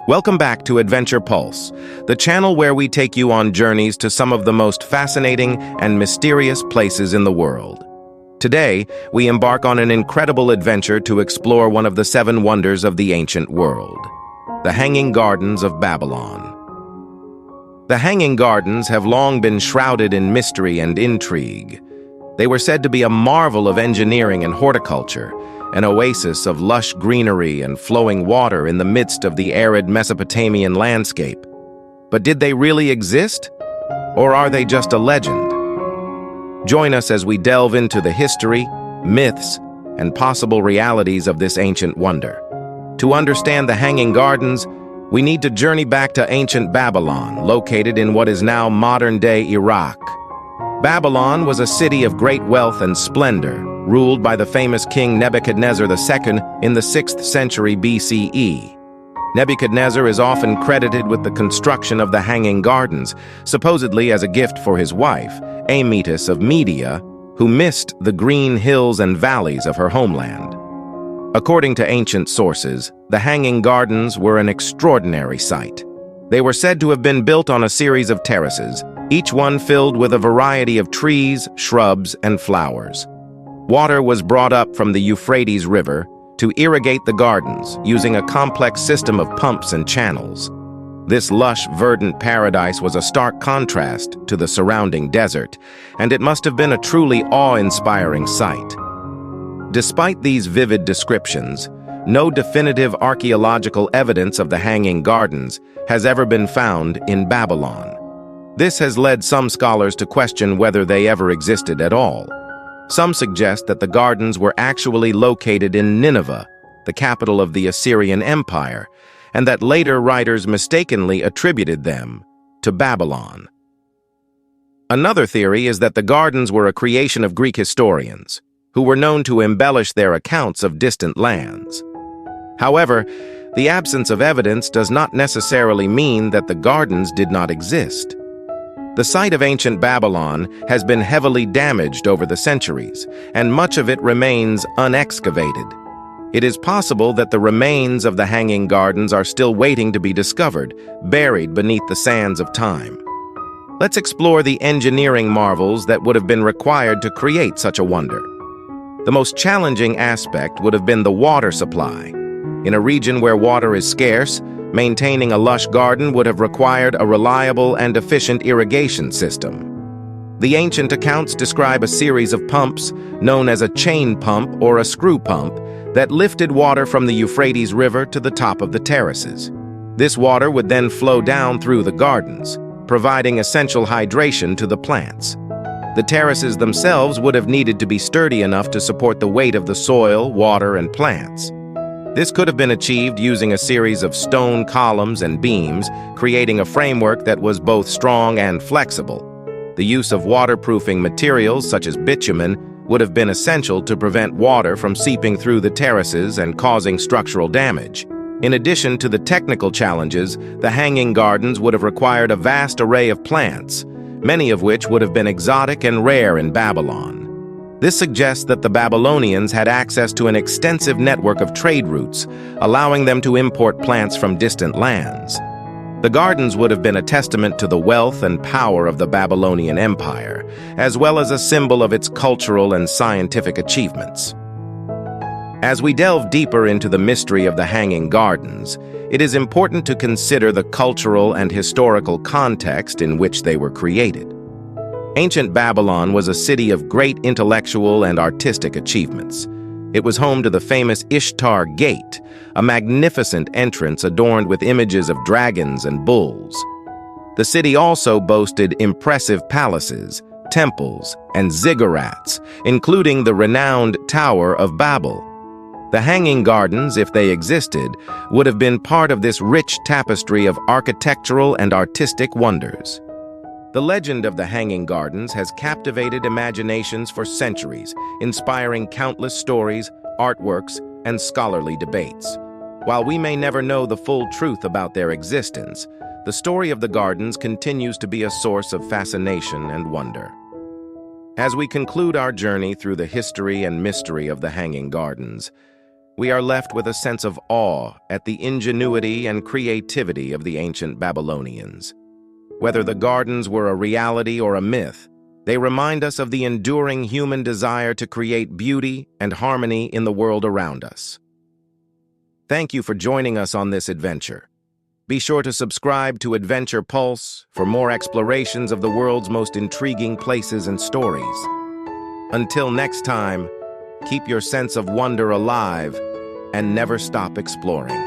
Welcome back to Adventure Pulse, the channel where we take you on journeys to some of the most fascinating and mysterious places in the world. Today, we embark on an incredible adventure to explore one of the seven wonders of the ancient world, the Hanging Gardens of Babylon. The Hanging Gardens have long been shrouded in mystery and intrigue. They were said to be a marvel of engineering and horticulture, an oasis of lush greenery and flowing water in the midst of the arid Mesopotamian landscape. But did they really exist? Or are they just a legend? Join us as we delve into the history, myths, and possible realities of this ancient wonder. To understand the Hanging Gardens, we need to journey back to ancient Babylon, located in what is now modern-day Iraq. Babylon was a city of great wealth and splendor, ruled by the famous king Nebuchadnezzar II in the 6th century BCE. Nebuchadnezzar is often credited with the construction of the Hanging Gardens, supposedly as a gift for his wife, Amytis of Media, who missed the green hills and valleys of her homeland. According to ancient sources, the Hanging Gardens were an extraordinary sight. They were said to have been built on a series of terraces, each one filled with a variety of trees, shrubs, and flowers. Water was brought up from the Euphrates River to irrigate the gardens using a complex system of pumps and channels. This lush, verdant paradise was a stark contrast to the surrounding desert, and it must have been a truly awe-inspiring sight. Despite these vivid descriptions, no definitive archaeological evidence of the Hanging Gardens has ever been found in Babylon. This has led some scholars to question whether they ever existed at all. Some suggest that the gardens were actually located in Nineveh, the capital of the Assyrian Empire, and that later writers mistakenly attributed them to Babylon. Another theory is that the gardens were a creation of Greek historians, who were known to embellish their accounts of distant lands. However, the absence of evidence does not necessarily mean that the gardens did not exist. The site of ancient Babylon has been heavily damaged over the centuries, and much of it remains unexcavated. It is possible that the remains of the Hanging Gardens are still waiting to be discovered, buried beneath the sands of time. Let's explore the engineering marvels that would have been required to create such a wonder. The most challenging aspect would have been the water supply. In a region where water is scarce, maintaining a lush garden would have required a reliable and efficient irrigation system. The ancient accounts describe a series of pumps, known as a chain pump or a screw pump, that lifted water from the Euphrates River to the top of the terraces. This water would then flow down through the gardens, providing essential hydration to the plants. The terraces themselves would have needed to be sturdy enough to support the weight of the soil, water, and plants. This could have been achieved using a series of stone columns and beams, creating a framework that was both strong and flexible. The use of waterproofing materials such as bitumen would have been essential to prevent water from seeping through the terraces and causing structural damage. In addition to the technical challenges, the Hanging Gardens would have required a vast array of plants, many of which would have been exotic and rare in Babylon. This suggests that the Babylonians had access to an extensive network of trade routes, allowing them to import plants from distant lands. The gardens would have been a testament to the wealth and power of the Babylonian Empire, as well as a symbol of its cultural and scientific achievements. As we delve deeper into the mystery of the Hanging Gardens, it is important to consider the cultural and historical context in which they were created. Ancient Babylon was a city of great intellectual and artistic achievements. It was home to the famous Ishtar Gate, a magnificent entrance adorned with images of dragons and bulls. The city also boasted impressive palaces, temples, and ziggurats, including the renowned Tower of Babel. The Hanging Gardens, if they existed, would have been part of this rich tapestry of architectural and artistic wonders. The legend of the Hanging Gardens has captivated imaginations for centuries, inspiring countless stories, artworks, and scholarly debates. While we may never know the full truth about their existence, the story of the gardens continues to be a source of fascination and wonder. As we conclude our journey through the history and mystery of the Hanging Gardens, we are left with a sense of awe at the ingenuity and creativity of the ancient Babylonians. Whether the gardens were a reality or a myth, they remind us of the enduring human desire to create beauty and harmony in the world around us. Thank you for joining us on this adventure. Be sure to subscribe to Adventure Pulse for more explorations of the world's most intriguing places and stories. Until next time, keep your sense of wonder alive and never stop exploring.